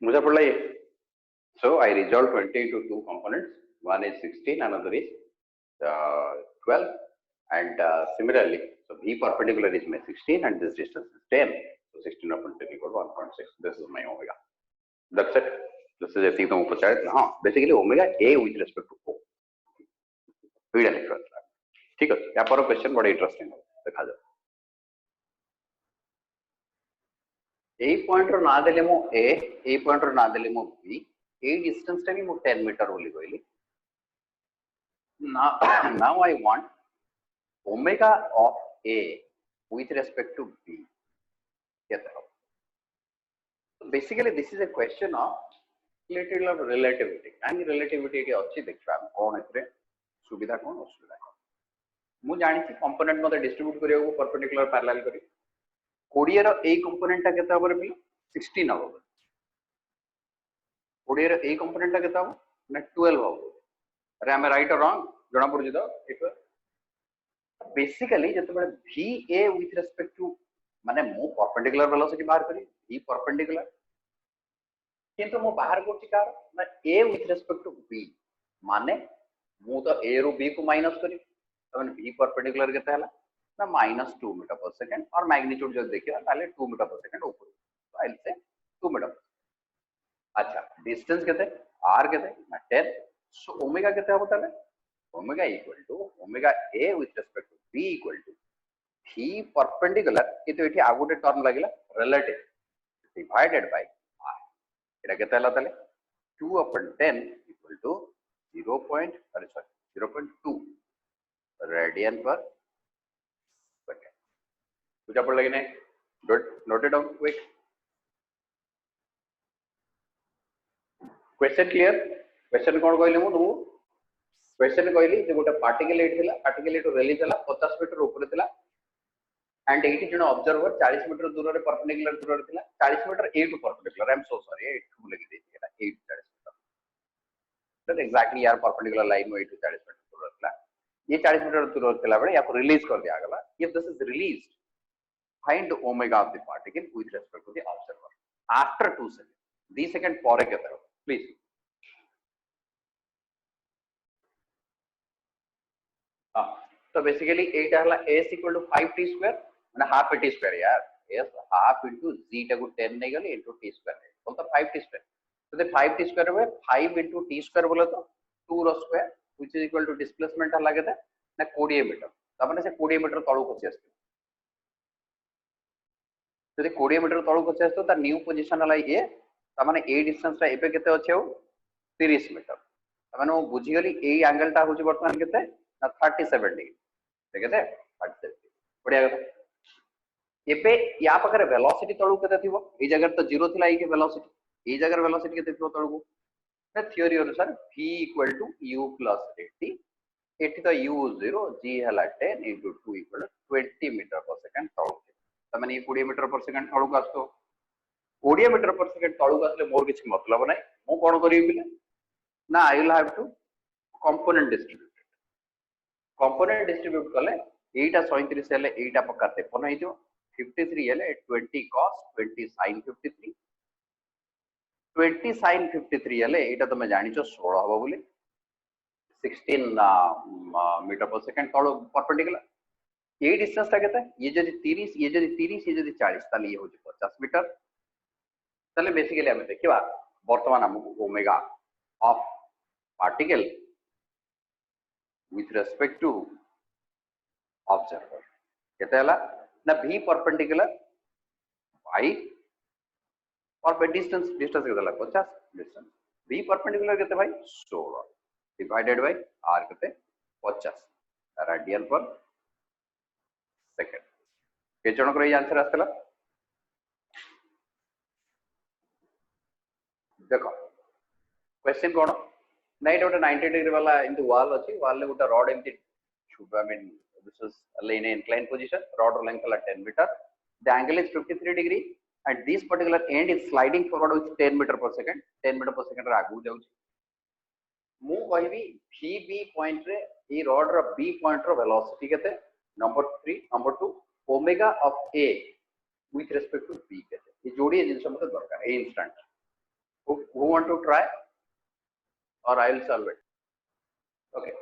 मुझे पढ़ला ये. So I resolve 20 into two components. One is 16, another is 12, and similarly, so V perpendicular is my 16, and this distance is 10. So 16 upon 10 equal to 1.6. This is my omega. That's it. This is a thing to basically omega A with respect to O. Fluid electron. ठीक है. यहाँ पर question बड़ा interesting है. देखा जाए. ए point रो ना देले मो ए पॉइंट रो ना देले मो बी ए डिस्टेंस टा भी मो 10 मीटर बोली कहली. Now I want omega of A with respect to B. So basically this is a question of little of relativity. And relativity के अच्छी देखा कौन है सुविधा कौन असुविधा कौन. मु जानी छी कंपोनेंट मते डिस्ट्रीब्यूट करियो को परपेंडिकुलर पैरेलल करी. 20 रो ए कंपोनेंट टा केता होबे भी 16 होबे. 20 रो ए कंपोनेंट टा केता हो ना 12 होबे. अरे am I right or wrong? जणा पड़ जितो एक बेसिकली जते बडे va with respect to माने मु परपेंडिकुलर वेलोसिटी बाहर करी v परपेंडिकुलर किंतु मु बाहर करछि कार ना a with respect to b माने मु तो a रो b को माइनस करी तमन v परपेंडिकुलर केते हला ना -2 मीटर पर सेकंड और मैग्नीट्यूड जो देखियो ताले 2 मीटर पर सेकंड ऊपर तो आई से 2 मीटर. अच्छा डिस्टेंस केते r केते ना 10. सो ओमेगा केते हो ताले omega equal to omega A with respect to B equal to V perpendicular किंतु एठी आ गोटे टर्म लागिला relative divided by r. एटा केते हला ताले 2 upon 10 equal to 0.2 radian per second. बुझा पड़ लगे ने. note it down quick. question clear? question कोन कहले मु तुमु क्वेश्चन कहली जे गोटे पार्टिकल एट थिला पार्टिकल एट रिलीज हला 50 मीटर ऊपर थिला एंड एटी जण ऑब्जर्वर 40 मीटर दूर रे परपेंडिकुलर दूर रे थिला 40 मीटर ए टू perpendicular. I am so sorry 8 to लगी देती है 8 40 मीटर तो एग्जैक्टली यार परपेंडिकुलर लाइन में 8 टू 40 मीटर दूर थिला. ये 40 मीटर दूर थिला बड़े या को रिलीज कर दिया गला. If this is released find omega of the particle with respect to the observer after 2 second. 2 second परे केते प्लीज. तो बेसिकली एटा हला s equal to 5t square माने हाफ t स्क्वायर यार. s हाफ इनटू z टा को 10 नहीं गले इनटू t स्क्वायर बोल तो 5t स्क्वायर. तो द 5t स्क्वायर में 5 इनटू t स्क्वायर बोले तो 2 रो square which is equal to displacement हला केते ना 20 मीटर. त माने से 20 मीटर तळु खसी आस्ते. जदि 20 मीटर तळु खसी आस्ते त न्यू पोजीशन हला ए त माने ए डिस्टेंस ता एबे केते अछि 30 मीटर. त माने मु बुझी गली ए एंगल ता होची वर्तमान केते ना 37 डिग्री. ठीक है 37 बढ़िया कथा. एबे या पाखरे वेलोसिटी तळु केते थिबो ए जगह तो 0 थिला ए के वेलोसिटी ए जगह वेलोसिटी केते थिबो तळु ना थ्योरी अनुसार v equal to u plus at एठी तो u 0 g हला 10 into 2 equal 20 metre per second तळु. त माने 20 मीटर पर सेकंड तळु का आसतो 20 मीटर पर सेकंड तळु का आसले मोर किछ मतलब नै. मु कोन करिवि बिले ना I will have to component distribute. Component distribute कले एटा 37 हेले एटा पक्का 53 हे जो 53 हेले 20 cos 20 sin 53 20 sin 53 हेले एटा तमे जानि छ 16 हबो बोली 16 मीटर पर सेकंड तळो परपेंडिकुलर. ये डिस्टेंस ता केते ये जदि 30 ये जदि 30 ये जदि 40 ताले ये हो 50 मीटर. ताले बेसिकली हम देखिबा वर्तमान हमको omega of particle with respect to observer केते हला ना v perpendicular y और डिस्टेंस केते हला 50 डिस्टेंस v perpendicular केते भाई 16 डिवाइडेड बाय r केते 50 रेडियन पर सेकंड. के जण कर ये आंसर आस्तला देखो क्वेश्चन कोन नहीं गोटे 90 डिग्री वाला इनटू वॉल अछि वॉल ले गोटे रॉड एमती should I mean this is in incline position rod length हला 10 meter the angle is 53 degree and this particular end is sliding forward with 10 meter per second 10 meter per second रे आगु जाउ मु कहबी v b point रे ए rod रो b point रो वेलोसिटी केते number 3 number 2 omega of a with respect to b केते ये जोड़ी जिंस मते दरकार ए instant who want to try or I will solve it? Okay,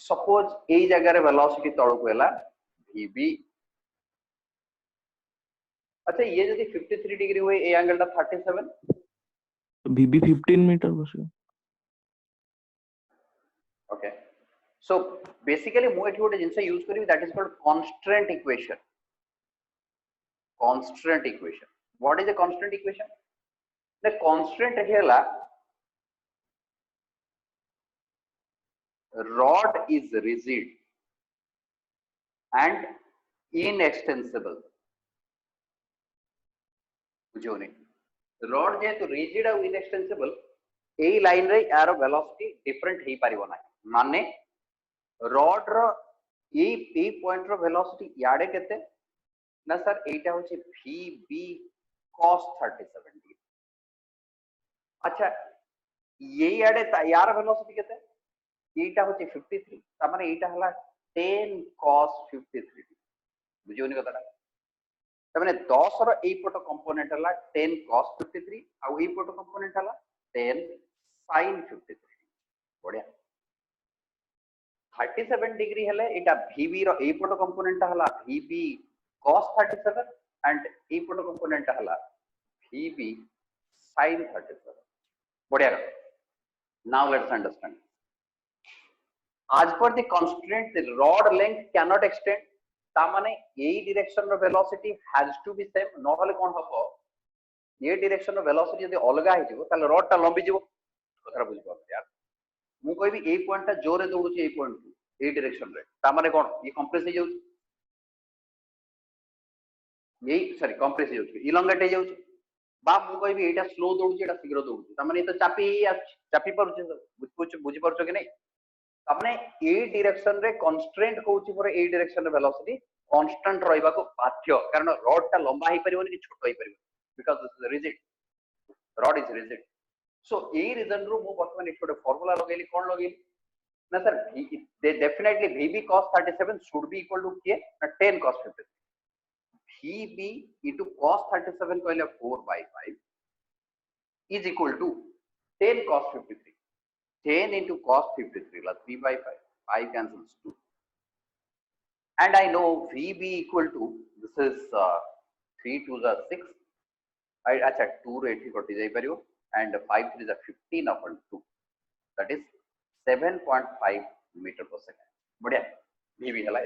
suppose ए जगह रे वेलोसिटी तळको हैला vb. अच्छा ये जदी 53 डिग्री हुए ए एंगल टा 37 vb 15 मीटर बसे. Okay, so basically मु एठी गोटे जिंस यूज करी that is called constraint equation. Constraint equation. What is a constraint equation? The constraint हैला rod is rigid and inextensible. बुझोनी रॉड जे तो रिजिड और इनएक्सटेंसिबल ए लाइन रे यार वेलोसिटी डिफरेंट ही परिबो ना माने रॉड रो ए पॉइंट रो वेलोसिटी याडे केते ना सर एटा होचे vb cos 37 डिग्री. अच्छा ये याडे यार वेलोसिटी केते एटा होचे 53 त माने एटा हला 10 cos 53 बुझोनी कतरा त माने 10 रो ए पट कंपोनेंट हला 10 cos 53 आ ए पट कंपोनेंट हला 10 sin 53. बढ़िया 37 डिग्री हले एटा vb रो ए पट कंपोनेंट हला vb cos 37 एंड ए पट कंपोनेंट हला vb sin 37. बढ़िया. Now let's understand. As per the constraint, the rod length cannot extend. तामाने ए डायरेक्शन रो velocity has to be same. Normally कोन हबो ये डायरेक्शन रो वेलोसिटी यदि अलगा हे जिवो ताले रॉड टा लंबी जिवो. कथरा बुझ पाउ यार मु कहबी ए पॉइंट टा जोरे दौड़ुची ए पॉइंट टू ए डायरेक्शन रे तामाने कोन ये कंप्रेस हे जाउची ये सॉरी कंप्रेस हे जाउची इलोंगेट हे जाउची बा मु कहबी एटा स्लो दौड़ुची एटा शीघ्र दौड़ुची तामाने तो चापी परुची बुझी परछो कि नहीं. आपने ए डायरेक्शन रे कांस्टेंट कहउची पर ए डायरेक्शन रे वेलोसिटी कांस्टेंट रहबा को बाध्य कारण रॉड ता लंबा ही परिबोनी कि छोटो ही परिबो because this is rigid. Rod is rigid. So ए रीजन रो मो वर्तमान एक छोटे फार्मूला लगेली कोन लगेली ना सर दे definitely vb cos 37 should be equal to के ना 10 cos 53. vb into cos 37 कहले 4/5 is equal to 10 cos 53. 10 into cos 53 plus 3/5. 5 cancels 2. And I know vb equal to this is 3 to the 6. I acha 2 रे एठी कटि जाई परियो and 5 3 is 15 upon 2. That is 7.5 meter per second. बढ़िया vb हला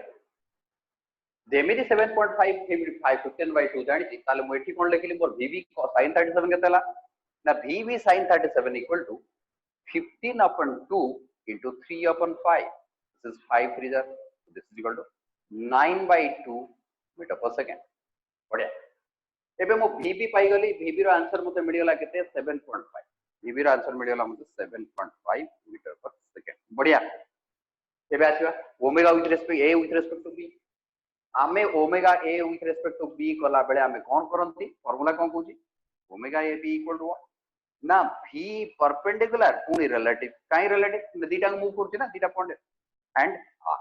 जेमिति 7.5 5 15/2 जानि छि ताले मो एठी कोन लेखिली मोर vb sin 37 केतेला ना vb sin 37 equal to 15 upon 2 into 3 upon 5. This is 5 3 is this is equal to 9/2 meter per second. बढ़िया एबे मो vb पाई गली vb रो आंसर मते मिल गला केते 7.5. vb रो आंसर मिल गला मते 7.5 मीटर पर सेकंड. बढ़िया एबे आसीबा omega with respect a with respect to b. आमे omega a with respect to b कला बेले आमे कोन करंती फार्मूला कोन कहूची omega a b equal to ना v परपेंडिकुलर पुनी रिलेटिव काई रिलेटिव दीटा मूव करछि ना दीटा point and r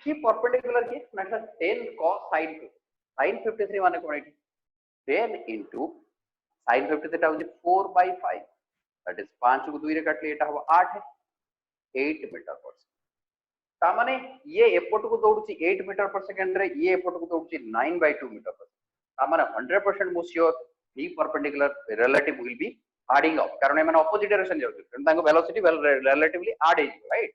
v perpendicular के मतलब 10 cos sin 53 माने कोन 10 into sin 53 टा होछि 4/5 दैट इज 5 को 2 रे काटले एटा हो 8 8 मीटर पर सेकंड. ता माने ये एपोर्ट को दौड़ुछि 8 मीटर पर सेकंड रे ये एपोर्ट को दौड़ुछि 9/2 मीटर पर. ता माने 100% मो sure v perpendicular relative will be adding up कारण एमन ऑपोजिट डायरेक्शन जाउछ कारण ताको वेलोसिटी रिलेटिवली ऐड हे राइट.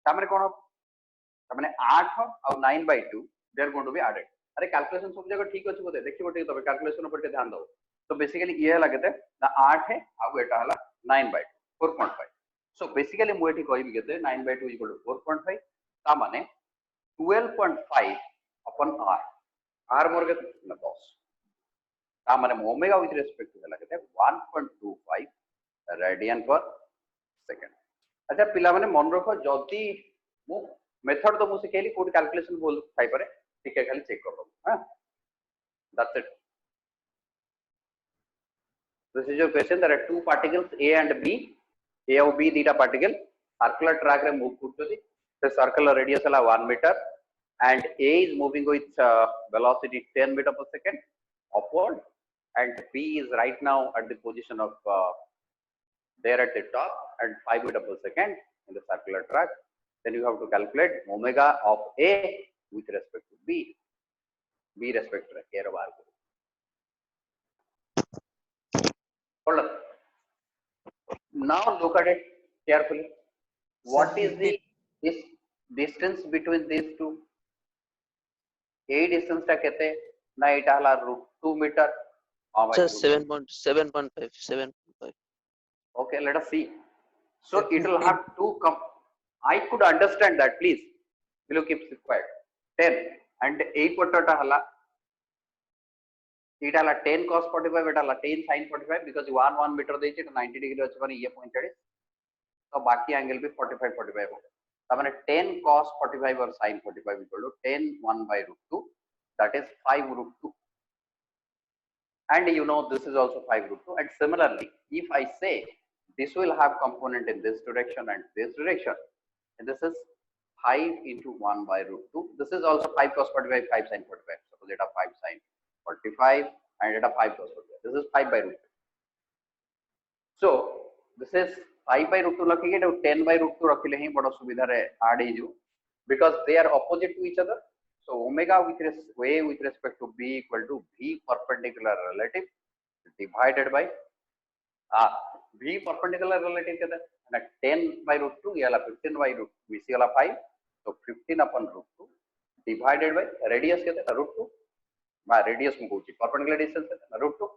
ता माने कोन ता माने 8 और 9/2 they are going to be added. अरे कैलकुलेशन सब जगह ठीक अछि बोले देखिबो ठीक तबे कैलकुलेशन ऊपर के ध्यान दो. तो बेसिकली ये लागते ना 8 है और एटा हला 9/2 4.5. सो बेसिकली मु एठी कहबी केते 9/2 इक्वल टू 4.5 ता माने 12.5 अपन r मोर के 10 ता माने ओमेगा विथ रेस्पेक्ट टू लागते 1.25 रेडियन पर सेकंड. अच्छा पिला माने मन रखो जदी मु मेथड तो मु सिखेली कोड कैलकुलेशन बोल थाई पारे ठीक है खाली चेक कर लो. हां that's it. This is your question. There are two particles a and b. a और b दीटा पार्टिकल सर्कुलर ट्रैक रे मूव करछथि. द सर्कुलर रेडियस हला 1 meter and a is moving with velocity 10 meter per second upward and B is right now at the position of there at the top and 5 meter per second in the circular track. Then you have to calculate omega of A with respect to B. B respect to A रो बाहर करो. Hold on. Now look at it carefully. What is the this distance between these two? A distance टा कहते हैं ना इटा हला √2 meter. Sir, 7.5. Okay, let us see. So it will have two I could understand that, please. Will you keep it quiet? 10 and 8 potata hala. It hala 10 cos 45, it hala 10 sin 45 because 1 meter they 90 degree अच्छे बनी ये point है. तो बाकी angle भी 45 हो. तो मैंने 10 cos 45 और sin 45 equal to 10 1 by √2. That is 5 √2. And you know this is also 5 √2. And similarly, if I say this will have component in this direction and this direction, and this is 5 into 1 by √2. This is also 5 cos 45, 5 sin 45. Suppose it is 5 sin 45 and it is 5 cos 45. This is 5 by √2. So this is 5 by √2 रखिए तो 10 by √2 रखिले ही बड़ा सुविधा रे add ही जो because they are opposite to each other. So omega with respect to B equal to V perpendicular relative divided by V perpendicular relative कहते हैं 10 by √2 ये वाला 15 by √2 BC वाला 5 तो 15 upon √2 divided by radius कहते हैं √2 by radius में कोई perpendicular distance कहते हैं √2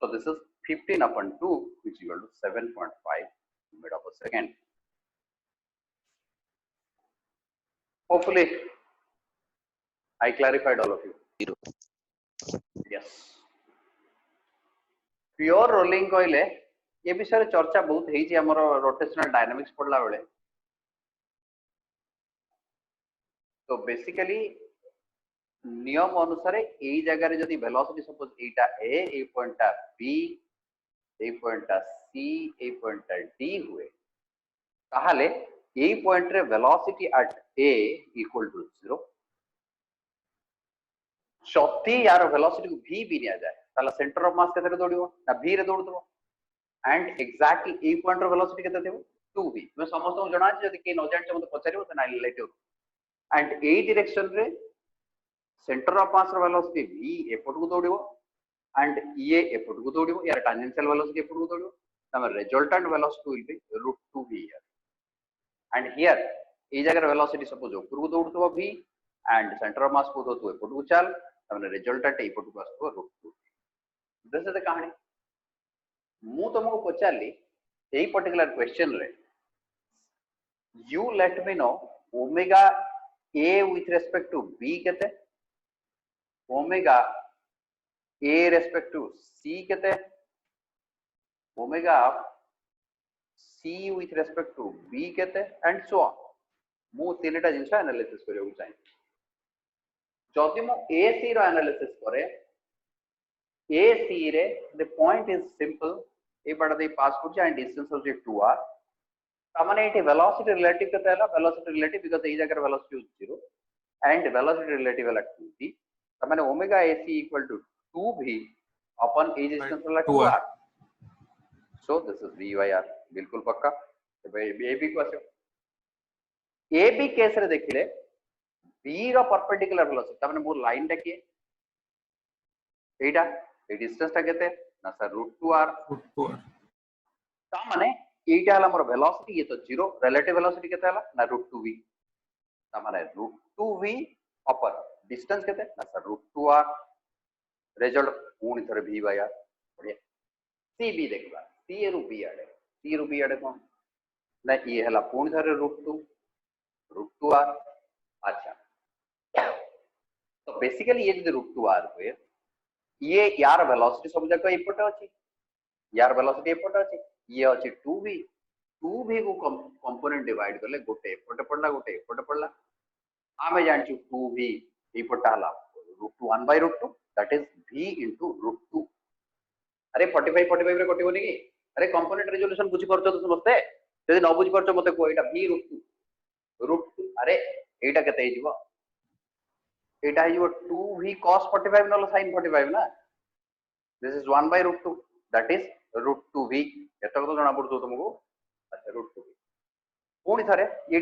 so this is 15 upon 2 which is equal to 7.5 meter per second. Hopefully I clarified all of you. Yes. Pure rolling coil ये विषय चर्चा बहुत है जी हमरो रोटेशनल डायनामिक्स पढ़ला बेले. तो बेसिकली नियम अनुसार एई जगह रे जदी वेलोसिटी सपोज एटा ए ए पॉइंट टा बी ए पॉइंट टा सी ए पॉइंट टा डी हुए ताहाले एई पॉइंट रे velocity at A equal to 0 शक्ति यार वेलोसिटी को v भी निया जाए ताला सेंटर ऑफ मास केते रे दौड़ियो ना v रे दौड़तो and exactly a point of velocity केते देबो 2v मैं समस्त हूं जणा जदी के नो जान मते पचारियो त नाइ लेटिव and a direction रे center of mass velocity v एपट को दौड़ियो and ये एपट को दौड़ियो यार tangential velocity एपट को दौड़ियो तम resultant velocity will be √2v here and here ए जगह velocity suppose ऊपर को दौड़तो v and center of mass को तो एपट को चल तम resultant एपट को आस्तो √2 this is the कहानी. मु तुमको पचारली यही पर्टिकुलर क्वेश्चन रे you let me know omega A with respect to B केते omega A respect to C केते omega C with respect to B केते एंड सो ऑन मु तीनटा जिंस एनालिसिस करियो चाहे जदि मु ए सी रो एनालिसिस करे ए सी रे द पॉइंट इज सिंपल ए बड़ा दे पास कर जाए डिस्टेंस हो जे 2r तमाने एटी वेलोसिटी रिलेटिव के तहला वेलोसिटी रिलेटिव बिकॉज़ ए जगह velocity is 0 and velocity relative वाला 2v तमाने omega ac equal to 2v अपन ए डिस्टेंस वाला 2r so this is v by r बिल्कुल पक्का तो भाई ए बी को आसे ए बी केस रे देखिले b रो परपेंडिकुलर वेलोसिटी तमाने मो लाइन टा के एटा ए डिस्टेंस टा केते ना सर √2r ता माने एटा हला मोर वेलोसिटी ये तो 0 रिलेटिव वेलोसिटी केते हला ना √2v ता माने √2v अपर डिस्टेंस केते ना सर √2r रिजल्ट पूर्ण थरे v by r बढ़िया cb देखबा c रु b आडे कोन ना ये हला पूर्ण थरे √2r अच्छा तो बेसिकली ये जो √2r हुए ये यार वेलोसिटी सब जगह एपट अछि यार वेलोसिटी एपट अछि ये अछि 2v को कंपोनेंट डिवाइड करले गोटे एपट पड़ला गोटे एपट पड़ला आमे जानछु 2v एपट हला √2 1 by √2 that is v into √2 अरे 45 रे कटिबो नि कि अरे कंपोनेंट रेजोल्यूशन बुझी परछो तो समझते यदि न बुझी परछो मते को एटा v √2 अरे एटा केते हे जीवो एटा हे जीवो 2v cos 45 नलो sin 45 ना this is 1 by root 2 that is root 2v एतक तो जणा पड़तो तुमको अच्छा root 2v पुणी थारे ये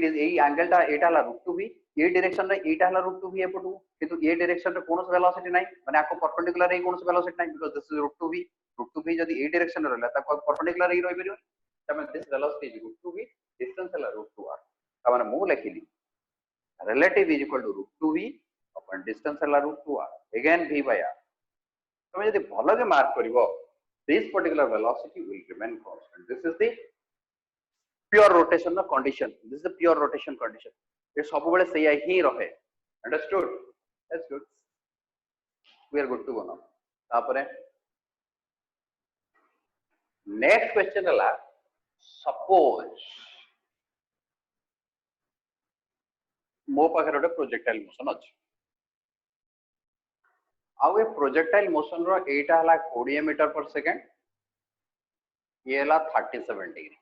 एंगल टा एटा हला root 2v ये डायरेक्शन रे एटा हला root 2v एपटू किंतु ये डायरेक्शन रे कोनोस वेलोसिटी नाही माने आको परपेंडिकुलर रे कोनोस वेलोसिटी नाही because this is root 2v जदी ए डायरेक्शन रे रहला त परपेंडिकुलर रे रहि परियो तमे this velocity is root 2v distance हला root 2r त माने मु लिखिली relative is equal to root 2v upon distance हला root 2r again v by r तमे जदी भलो के mark करिवो this particular velocity will remain constant. This is the pure rotation condition. This is the pure rotation condition. ये सब बड़े सही ही रहे. Understood? That's good. We are good to go now. तापरे next question हला suppose मो पाखरे गोटे प्रोजेक्टाइल मोशन अछि आउ ए प्रोजेक्टाइल मोशन रो एटा हला 20 मीटर पर सेकंड ये हला 37 डिग्री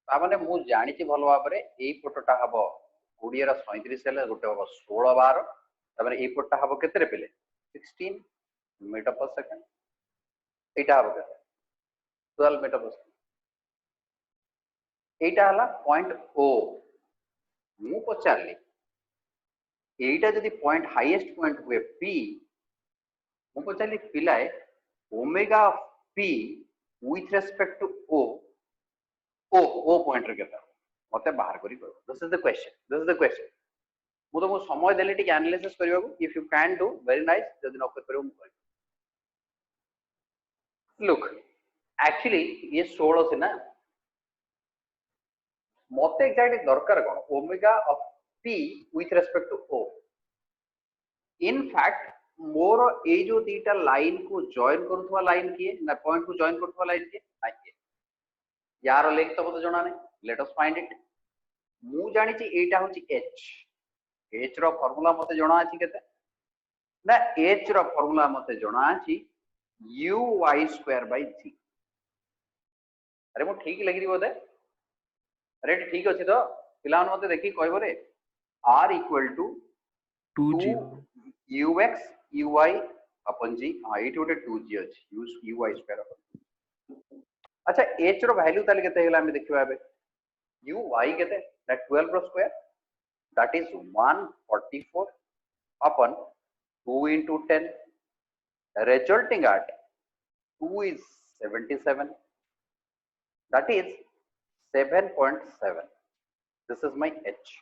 ता माने मु जानि छि भलो भाबरे एई फोटोटा हबो 20 रा 37 हेले गोटे हबो 16 12 ता माने एई फोटोटा हबो केते रे पेले 16 मीटर पर सेकंड एटा हबो केते 12 मीटर पर सेकंड एटा हला पॉइंट ओ मु पचारली एटा जदी पॉइंट हाईएस्ट पॉइंट हुए पी मु पचारली पिलाए omega of P with respect to O point रे केता मते बाहर करी करो दिस इज द क्वेश्चन मु तो समय देले टिक एनालिसिस करियो if you can do very nice जदी न करियो मु करि लुक एक्चुअली ये 16 से ना मते एग्जैक्टली दरकार कोन omega of p with respect to o in fact मोर ए जो दीटा लाइन को जॉइन करथवा लाइन किए ना पॉइंट को जॉइन करथवा लाइन किए आइए यार लेंथ तो मते जणा नै लेट अस फाइंड इट मु जानि छि एटा होछि h रो फार्मूला मते जणा अछि केते ना h रो फार्मूला मते जणा अछि uy2/g अरे मो ठीक लगिरी बोदे अरे ठीक अछि तो पिलान मते देखि कहबो रे r equal to 2g ux uy upon g हां एठी ओटे 2g अछि uy स्क्वायर अपन अच्छा h रो वैल्यू ताले केते हेला हम देखिबा बे uy केते दैट 12 रो square that is 144 upon 2 into 10 resulting at 2 is 77 that is 7.7 this is my h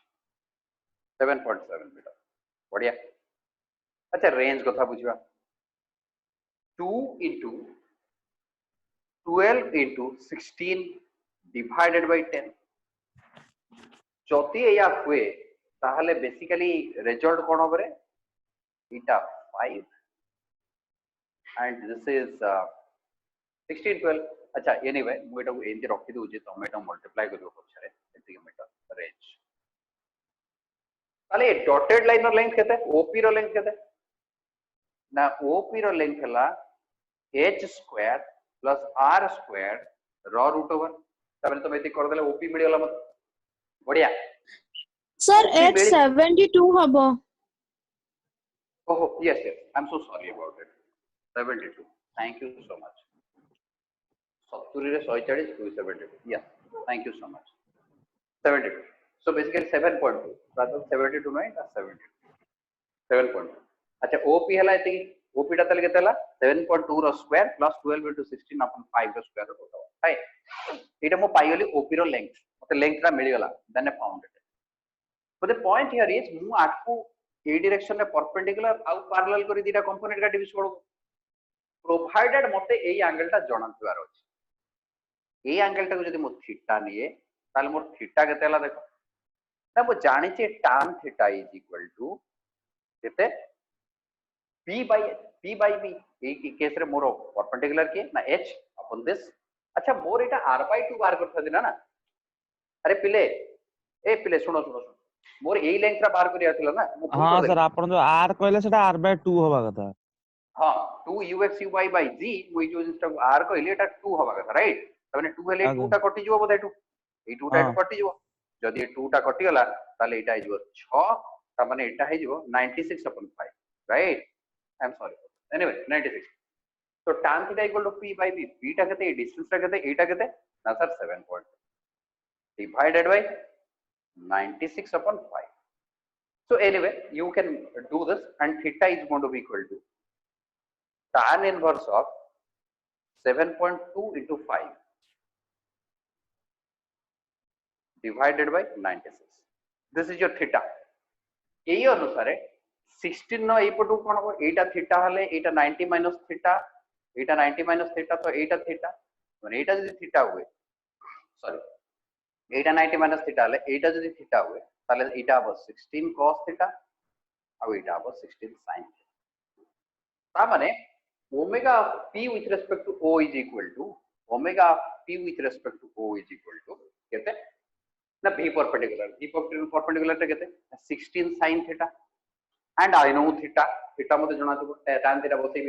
7.7 metre बढ़िया अच्छा रेंज कथा बुझिबा 2 into 12 into 16 divided by 10 जति या हुए ताहले बेसिकली रिजल्ट कोन होबरे eta 5 and this is 16 12 अच्छा एनीवे मु एटा एंती रखि दउ जे टोमेटो मल्टीप्लाई करियो पछरे एति मीटर रेंज ताले डॉटेड लाइन रो लेंथ केते ओपी रो लेंथ केते ना ओपी रो लेंथ हला h square plus r square रो रूट ओवर तबे तो एति कर देले ओपी मिल गेला मत बढ़िया सर h 72 हबो ओहो yes yes I am so sorry about it 72 thank you so much 70 रे 140 272 yes thank you so much 72 so basically 7.2 rather 72 नहीं 72 7.2 अच्छा OP हला एति OP टा तले केतला 7.2 रो स्क्वायर प्लस 12 into 16 अपन 5 रो स्क्वायर होता है एटा मो पाइगली OP रो लेंथ मते लेंथ रा मिल गेला then I found it but the point here is मु आठको ए डायरेक्शन में परपेंडिकुलर आउ पैरेलल करी दीटा कंपोनेंट का डिविजन करो प्रोवाइडेड मते एई एंगल टा जणा दिवार अछि एई एंगल टा को जदी मो थीटा निए ताले मोर थीटा केतेला देखो ना मो जानि छे tan theta is equal to केते p by b ए केस रे मोर परपेंडिकुलर के ना h अपन दिस अच्छा मोर एटा r/2 बार करथा दिना ना अरे पिले सुनो मोर एई लेंथ रा बार करिया थिला ना हां सर आपण जो r कहले सेटा r/2 होबा कथा हां 2 ux uy by g मोइ जो जिसटा r कहले एटा 2 होबा कथा राइट तने 2 हेले 2 टा कटि जीवो बोधे 2 ए 2 टा कटि जीवो जदी 2 टा कटि गला ताले एटा जीवो 6 ता माने एटा हे जीवो 96/5 right I am sorry anyway 96 So tan theta equal to p by b. p टा कहते हैं distance टा कहते हैं a टा कहते हैं ना sir 7 point divided by 96 upon 5. So anyway, you can do this, and theta is going to be equal to tan inverse of 7.2 into 5 divided by 96. This is your theta. यही अनुसार 16 no ए पटु कोन हो एटा theta हले एटा 90 minus theta एटा 90 minus theta तो एटा theta माने एटा जदि theta हुए sorry एटा 90 minus theta हले एटा जदि थीटा हुए ताले एटा अब 16 cos थीटा अब एटा अब 16 sin ता माने omega of p with respect to o is equal to omega of p with respect to o is equal to कहते हैं ना v perpendicular टा कहते हैं 16 sin theta and I know theta theta मते जणा थबो tan theta बसे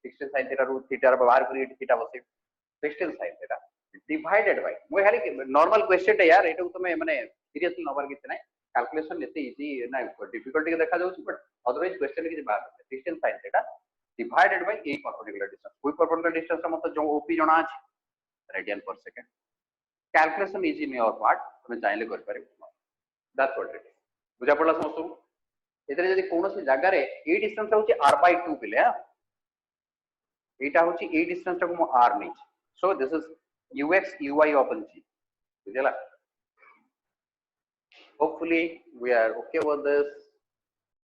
16 sin theta ru theta र बाहर करी theta बसे 16 sin theta divided by मोय खाली नॉर्मल क्वेश्चन टे यार एटा तमे माने सीरियसली नबर किछ नै कैलकुलेशन एते इजी ना डिफिकल्टी के देखा जाउछ बट अदरवाइज क्वेश्चन के बात 16 sin theta divided by a perpendicular distance कोई perpendicular distance मतलब जो op जणा अछि रेडियन पर second calculation easy in your part तमे चाहिले कर पारे दैट्स व्हाट इट इज बुझा पड़ला समझो एतरे जदि कोनोसी जगह रे ए डिस्टेंस होची r/2 पिले एटा होची ए डिस्टेंस को मो r नै so this is ux uy upon g बुझला hopefully we are okay with this